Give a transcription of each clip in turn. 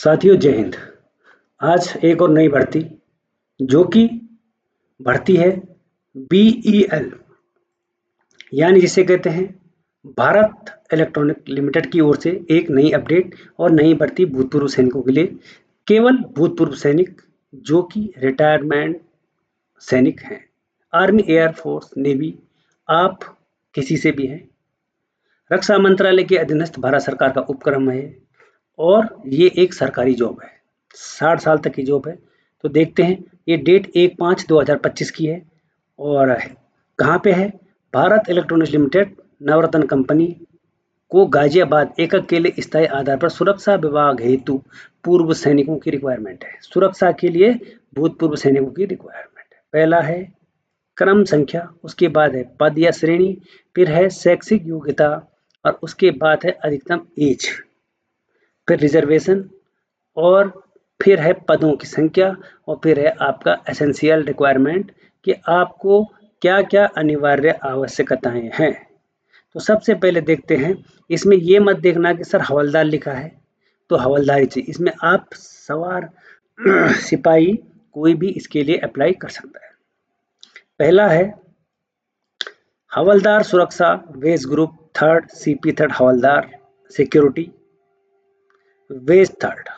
साथियों जय हिंद। आज एक और नई भर्ती जो कि भर्ती है BEL यानी जिसे कहते हैं भारत इलेक्ट्रॉनिक लिमिटेड की ओर से एक नई अपडेट और नई भर्ती भूतपूर्व सैनिकों के लिए। केवल भूतपूर्व सैनिक जो कि रिटायरमेंट सैनिक हैं, आर्मी, एयर फोर्स, नेवी, आप किसी से भी हैं। रक्षा मंत्रालय के अधीनस्थ भारत सरकार का उपक्रम है और ये एक सरकारी जॉब है, 60 साल तक की जॉब है। तो देखते हैं, ये डेट 1/5/2025 की है और कहाँ पे है। भारत इलेक्ट्रॉनिक्स लिमिटेड नवरत्न कंपनी को गाजियाबाद एकक के लिए स्थायी आधार पर सुरक्षा विभाग हेतु पूर्व सैनिकों की रिक्वायरमेंट है। सुरक्षा के लिए भूतपूर्व सैनिकों की रिक्वायरमेंट है। पहला है क्रम संख्या, उसके बाद है पद या श्रेणी, फिर है शैक्षिक योग्यता और उसके बाद है अधिकतम एज, फिर रिजर्वेशन और फिर है पदों की संख्या और फिर है आपका एसेंशियल रिक्वायरमेंट कि आपको क्या-क्या अनिवार्य आवश्यकताएं हैं। तो सबसे पहले देखते हैं, इसमें ये मत देखना कि सर हवलदार लिखा है तो हवलदारी चाहिए। इसमें आप सवार सिपाही कोई भी इसके लिए अप्लाई कर सकता है। पहला है हवलदार सुरक्षा wage group third, CP third हवलदार सिक्योरिटी वेज थर्ड।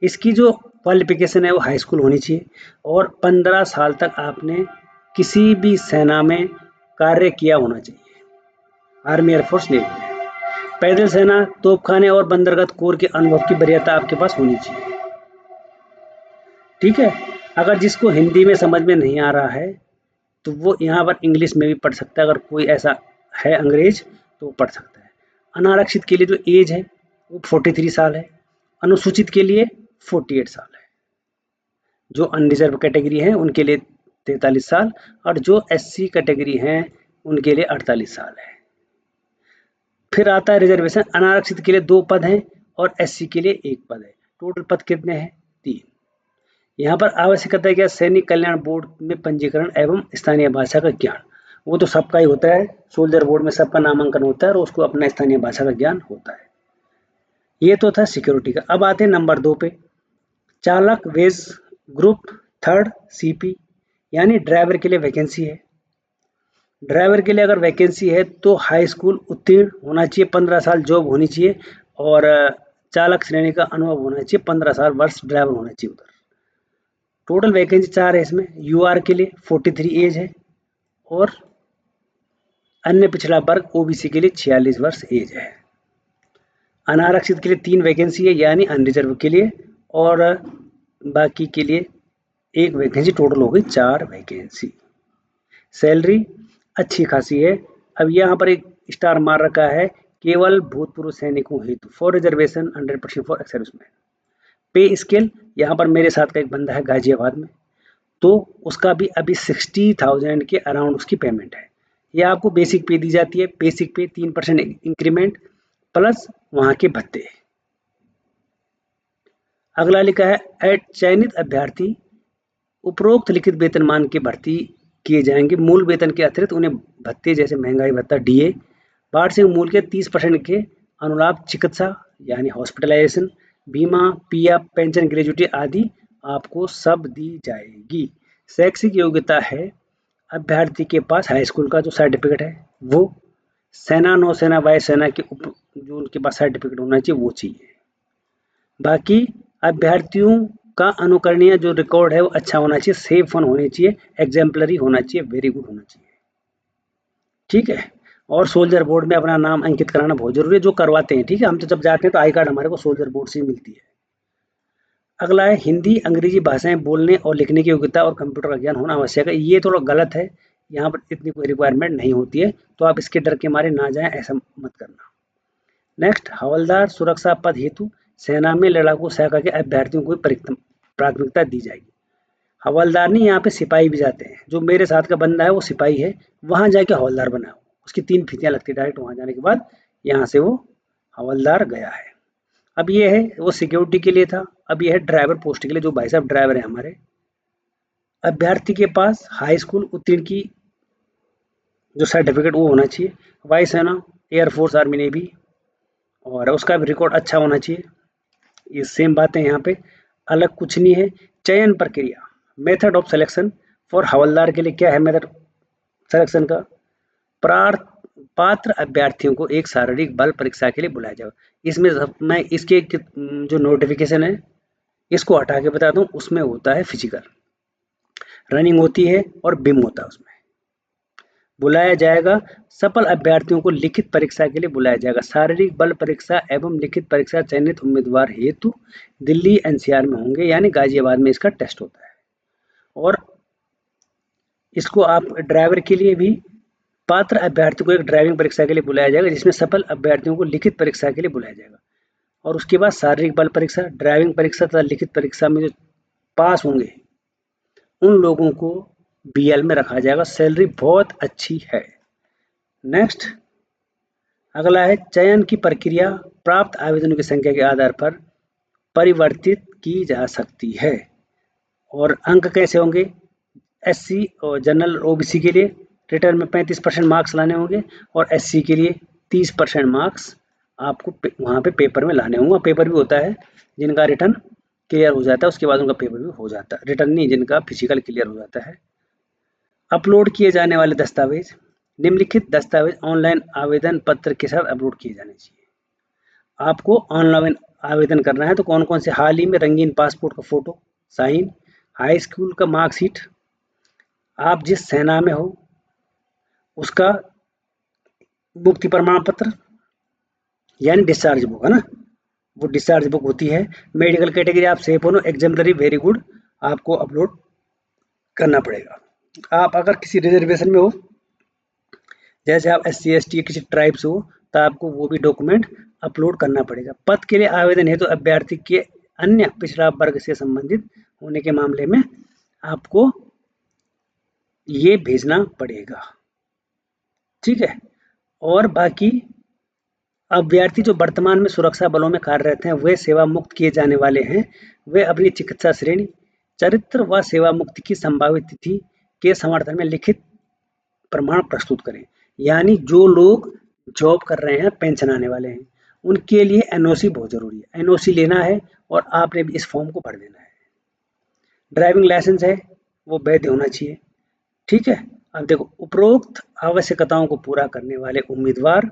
इसकी जो क्वालिफिकेशन है वो हाई स्कूल होनी चाहिए और 15 साल तक आपने किसी भी सेना में कार्य किया होना चाहिए, आर्मी, एयरफोर्स, नेवी में। पैदल सेना, तोपखाने और बंदरगाह कोर के अनुभव की वरीयता आपके पास होनी चाहिए। ठीक है। अगर जिसको हिंदी में समझ में नहीं आ रहा है तो वो यहाँ पर इंग्लिश में भी पढ़ सकता है। अगर कोई ऐसा है अंग्रेज तो वो पढ़ सकता है। अनारक्षित के लिए जो एज है वो 43 साल है, अनुसूचित के लिए 48 साल है, जो अनरिजर्व कैटेगरी है उनके लिए 43 साल और जो SC कैटेगरी हैं उनके लिए 48 साल है। फिर आता है रिजर्वेशन। अनारक्षित के लिए 2 पद हैं और SC के लिए 1 पद है। टोटल पद कितने हैं? 3। यहाँ पर आवश्यकता क्या? सैनिक कल्याण बोर्ड में पंजीकरण एवं स्थानीय भाषा का ज्ञान। वो तो सबका ही होता है, सोल्जर बोर्ड में सबका नामांकन होता है और उसको अपना स्थानीय भाषा का ज्ञान होता है। ये तो था सिक्योरिटी का। अब आते हैं नंबर 2 पे, चालक वेज ग्रुप थर्ड CP यानी ड्राइवर के लिए वैकेंसी है। ड्राइवर के लिए अगर वैकेंसी है तो हाई स्कूल उत्तीर्ण होना चाहिए, 15 साल जॉब होनी चाहिए और चालक श्रेणी का अनुभव होना चाहिए, 15 साल वर्ष ड्राइवर होना चाहिए उधर। टोटल वैकेंसी 4 है इसमें। UR के लिए 43 एज है और अन्य पिछड़ा वर्ग OBC के लिए 46 वर्ष एज है। अनारक्षित के लिए 3 वैकेंसी है यानी अनरिजर्व के लिए और बाकी के लिए 1 वैकेंसी, टोटल हो गई 4 वैकेंसी। सैलरी अच्छी खासी है। अब यहाँ पर एक स्टार मार रखा है, केवल भूतपूर्व सैनिकों हेतु, for reservation 100% for ex serviceman. पे स्केल, यहाँ पर मेरे साथ का एक बंदा है गाजियाबाद में, तो उसका भी अभी 60,000 के अराउंड उसकी पेमेंट है। ये आपको बेसिक पे दी जाती है। बेसिक पे 3% इंक्रीमेंट प्लस वहाँ के भत्ते। अगला लिखा है एट चयनित अभ्यर्थी उपरोक्त लिखित वेतनमान के भर्ती किए जाएंगे। मूल वेतन के अतिरिक्त उन्हें भत्ते जैसे महंगाई भत्ता, DA, वार्षिक मूल्य के 30% के अनुलाभ, चिकित्सा यानी हॉस्पिटलाइजेशन, बीमा, PF, पेंशन, ग्रेजुटी आदि आपको सब दी जाएगी। शैक्षिक योग्यता है अभ्यर्थी के पास हाई स्कूल का जो सर्टिफिकेट है वो, सेना, नौसेना, वायुसेना के जो उनके पास सर्टिफिकेट होना चाहिए वो चाहिए। बाकी अभ्यर्थियों का अनुकरणीय जो रिकॉर्ड है वो अच्छा होना चाहिए, सेफ वन होनी चाहिए, एग्जाम्पलरी होना चाहिए, वेरी गुड होना चाहिए। ठीक है। और सोल्जर बोर्ड में अपना नाम अंकित कराना बहुत जरूरी है, जो करवाते हैं। ठीक है। हम तो जब जाते हैं तो आई कार्ड हमारे को सोल्जर बोर्ड से ही मिलती है। अगला है हिंदी अंग्रेजी भाषाएं बोलने और लिखने की योग्यता और कंप्यूटर का ज्ञान होना आवश्यक है। ये थोड़ा गलत है, यहाँ पर इतनी कोई रिक्वायरमेंट नहीं होती है, तो आप इसके डर के मारे ना जाएं, ऐसा मत करना। नेक्स्ट, हवलदार सुरक्षा पद हेतु सेना में लड़ाकू शाखा के अभ्यर्थियों को प्राथमिकता दी जाएगी। हवलदार नहीं, यहाँ पे सिपाही भी जाते हैं। जो मेरे साथ का बंदा है वो सिपाही है, वहां जाके हवलदार बना, उसकी 3 फीतियां लगती है डायरेक्ट। वहां जाने के बाद यहाँ से वो हवलदार गया है। अब ये है वो सिक्योरिटी के लिए था। अब ये है ड्राइवर पोस्ट के लिए, जो भाई साहब ड्राइवर है हमारे। अभ्यर्थी के पास हाई स्कूल उत्तीर्ण की जो सर्टिफिकेट वो होना चाहिए। वायुसेना, एयरफोर्स, आर्मी, नेवी और उसका भी रिकॉर्ड अच्छा होना चाहिए। ये सेम बात है यहाँ पे, अलग कुछ नहीं है। चयन प्रक्रिया, मेथड ऑफ सिलेक्शन फॉर हवलदार के लिए क्या है मेथड सिलेक्शन का? पात्र अभ्यर्थियों को एक शारीरिक बल परीक्षा के लिए बुलाया जाएगा। इसमें मैं इसके जो नोटिफिकेशन है इसको हटा के बता दूं, उसमें होता है फिजिकल, रनिंग होती है और बिम होता है। उसमें बुलाया जाएगा सफल अभ्यर्थियों को लिखित परीक्षा के लिए बुलाया जाएगा। शारीरिक बल परीक्षा एवं लिखित परीक्षा चयनित उम्मीदवार हेतु दिल्ली एनसीआर में होंगे, यानी गाजियाबाद में इसका टेस्ट होता है। और इसको आप ड्राइवर के लिए भी पात्र अभ्यर्थी को एक ड्राइविंग परीक्षा के लिए बुलाया जाएगा, जिसमें सफल अभ्यर्थियों को लिखित परीक्षा के लिए बुलाया जाएगा। और उसके बाद शारीरिक बल परीक्षा, ड्राइविंग परीक्षा तथा लिखित परीक्षा में जो पास होंगे उन लोगों को बीएल में रखा जाएगा। सैलरी बहुत अच्छी है। नेक्स्ट अगला है चयन की प्रक्रिया प्राप्त आवेदनों की संख्या के आधार पर परिवर्तित की जा सकती है। और अंक कैसे होंगे? एससी और जनरल ओबीसी के लिए रिटर्न में 35% मार्क्स लाने होंगे और एससी के लिए 30% मार्क्स आपको वहाँ पे पेपर में लाने होंगे। पेपर भी होता है, जिनका रिटर्न क्लियर हो जाता है उसके बाद उनका पेपर भी हो जाता है, रिटर्न नहीं, जिनका फिजिकल क्लियर हो जाता है। अपलोड किए जाने वाले दस्तावेज, निम्नलिखित दस्तावेज ऑनलाइन आवेदन पत्र के साथ अपलोड किए जाने चाहिए। आपको ऑनलाइन आवेदन करना है तो कौन कौन से? हाल ही में रंगीन पासपोर्ट का फोटो साइन, हाई स्कूल का मार्कशीट, आप जिस सेना में हो उसका मुक्ति प्रमाण पत्र यानी डिस्चार्ज बुक है ना, वो डिस्चार्ज बुक होती है। मेडिकल कैटेगरी आप सेफ हो, एग्जाम्पलरी वेरी गुड, आपको अपलोड करना पड़ेगा। आप अगर किसी रिजर्वेशन में हो, जैसे आप SC ST किसी ट्राइब से हो, तो आपको वो भी डॉक्यूमेंट अपलोड करना पड़ेगा। पद के लिए आवेदन है तो अभ्यर्थी के अन्य पिछड़ा वर्ग से संबंधित होने के मामले में आपको ये भेजना पड़ेगा, ठीक है। और बाकी अभ्यर्थी जो वर्तमान में सुरक्षा बलों में कार्यरत हैं, वे सेवा मुक्त किए जाने वाले हैं, वे अपनी चिकित्सा श्रेणी, चरित्र व सेवा मुक्ति की संभावित तिथि के समर्थन में लिखित प्रमाण प्रस्तुत करें। यानी जो लोग जॉब कर रहे हैं, पेंशन आने वाले हैं, उनके लिए एनओसी बहुत जरूरी है। एनओसी लेना है और आपने भी इस फॉर्म को भर देना है। ड्राइविंग लाइसेंस है वो वैध होना चाहिए, ठीक है। अब देखो, उपरोक्त आवश्यकताओं को पूरा करने वाले उम्मीदवार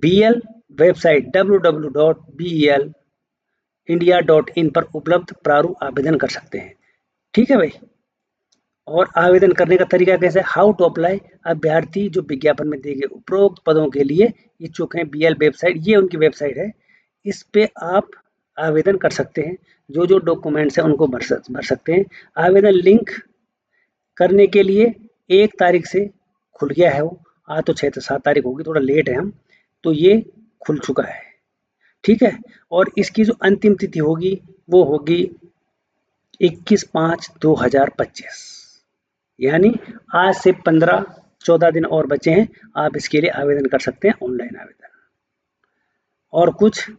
BL वेबसाइट www.belindia.in पर उपलब्ध प्रारूप आवेदन कर सकते हैं, ठीक है भाई। और आवेदन करने का तरीका कैसे? हाउ टू अप्लाई, अभ्यर्थी जो विज्ञापन में दिए गए उपरोक्त पदों के लिए इच्छुक हैं, BL वेबसाइट, ये उनकी वेबसाइट है, इस पे आप आवेदन कर सकते हैं। जो जो डॉक्यूमेंट्स हैं उनको भर सकते हैं। आवेदन लिंक करने के लिए 1 तारीख से खुल गया है, वो आज तो 6 से 7 तारीख होगी, थोड़ा लेट है हम, तो ये खुल चुका है, ठीक है। और इसकी जो अंतिम तिथि होगी वो होगी 21/5/2025, यानी आज से 15-14 दिन और बचे हैं, आप इसके लिए आवेदन कर सकते हैं, ऑनलाइन आवेदन। और कुछ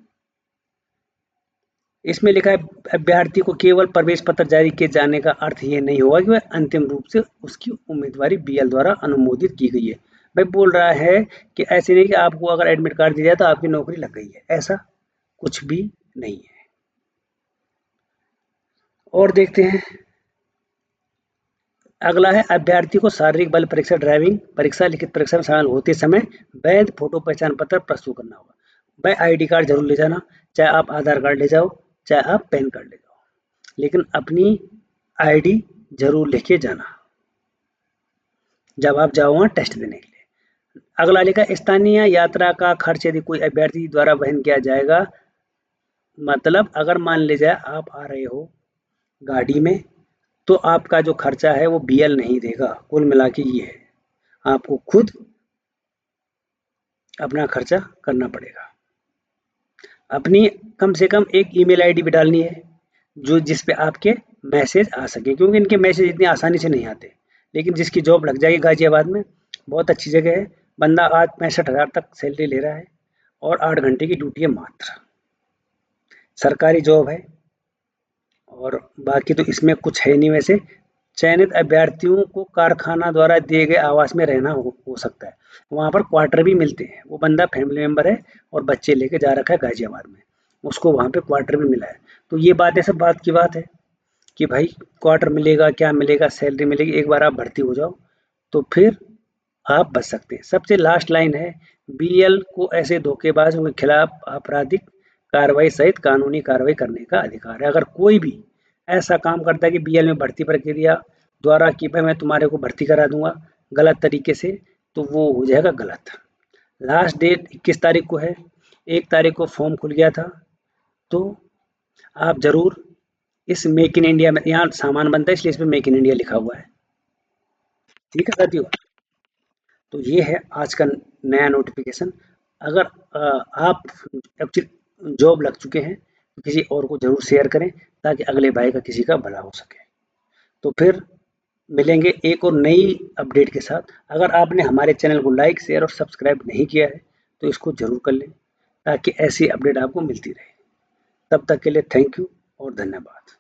इसमें लिखा है, अभ्यर्थी को केवल प्रवेश पत्र जारी किए जाने का अर्थ ये नहीं होगा कि वह अंतिम रूप से उसकी उम्मीदवारी BL द्वारा अनुमोदित की गई है। भाई बोल रहा है कि ऐसे नहीं कि आपको अगर एडमिट कार्ड दिया जाए तो आपकी नौकरी लग गई है, ऐसा कुछ भी नहीं है। और देखते हैं अगला है, अभ्यर्थी को शारीरिक बल परीक्षा, ड्राइविंग परीक्षा, लिखित परीक्षा में शामिल होते समय वैध फोटो पहचान पत्र प्रस्तुत करना होगा। भाई ID कार्ड जरूर ले जाना, चाहे आप आधार कार्ड ले जाओ, चाहे आप पैन कार्ड ले जाओ, लेकिन अपनी ID जरूर लेके जाना जब आप जाओ वहाँ टेस्ट देने के लिए। अगला लिखा, स्थानीय यात्रा का खर्च यदि कोई अभ्यर्थी द्वारा वहन किया जाएगा, मतलब अगर मान ले जाए आप आ रहे हो गाड़ी में तो आपका जो खर्चा है वो BL नहीं देगा। कुल मिला के ये है, आपको खुद अपना खर्चा करना पड़ेगा। अपनी कम से कम एक ईमेल ID भी डालनी है जो जिस पे आपके मैसेज आ सके, क्योंकि इनके मैसेज इतनी आसानी से नहीं आते। लेकिन जिसकी जॉब लग जाएगी गाजियाबाद में, बहुत अच्छी जगह है, बंदा आज 65,000 तक सैलरी ले रहा है और 8 घंटे की ड्यूटी है मात्र, सरकारी जॉब है। और बाकी तो इसमें कुछ है नहीं। वैसे चयनित अभ्यर्थियों को कारखाना द्वारा दिए गए आवास में रहना हो सकता है, वहाँ पर क्वार्टर भी मिलते हैं। वो बंदा फैमिली मेंबर है और बच्चे लेके जा रखा है गाजियाबाद में, उसको वहाँ पे क्वार्टर में मिला है। तो ये बात है, सब बात की बात है कि भाई क्वार्टर मिलेगा, क्या मिलेगा, सैलरी मिलेगी, एक बार आप भर्ती हो जाओ तो फिर आप बच सकते हैं। सबसे लास्ट लाइन है, बीएल को ऐसे धोखेबाजों के खिलाफ आपराधिक कार्रवाई सहित कानूनी कार्रवाई करने का अधिकार है। अगर कोई भी ऐसा काम करता है कि बीएल में भर्ती प्रक्रिया द्वारा कि भाई मैं तुम्हारे को भर्ती करा दूंगा गलत तरीके से, तो वो हो जाएगा गलत। लास्ट डेट 21 तारीख को है, 1 तारीख को फॉर्म खुल गया था। तो आप जरूर इस मेक इन इंडिया में, यहाँ सामान बनता है इसलिए इसमें मेक इन इंडिया लिखा हुआ है। ठीक है साथियों, तो ये है आज का नया नोटिफिकेशन। अगर आप एक्चुअली जॉब लग चुके हैं तो किसी और को जरूर शेयर करें ताकि अगले भाई का किसी का भला हो सके। तो फिर मिलेंगे एक और नई अपडेट के साथ। अगर आपने हमारे चैनल को लाइक, शेयर और सब्सक्राइब नहीं किया है तो इसको जरूर कर लें ताकि ऐसी अपडेट आपको मिलती रहे। तब तक के लिए थैंक यू और धन्यवाद।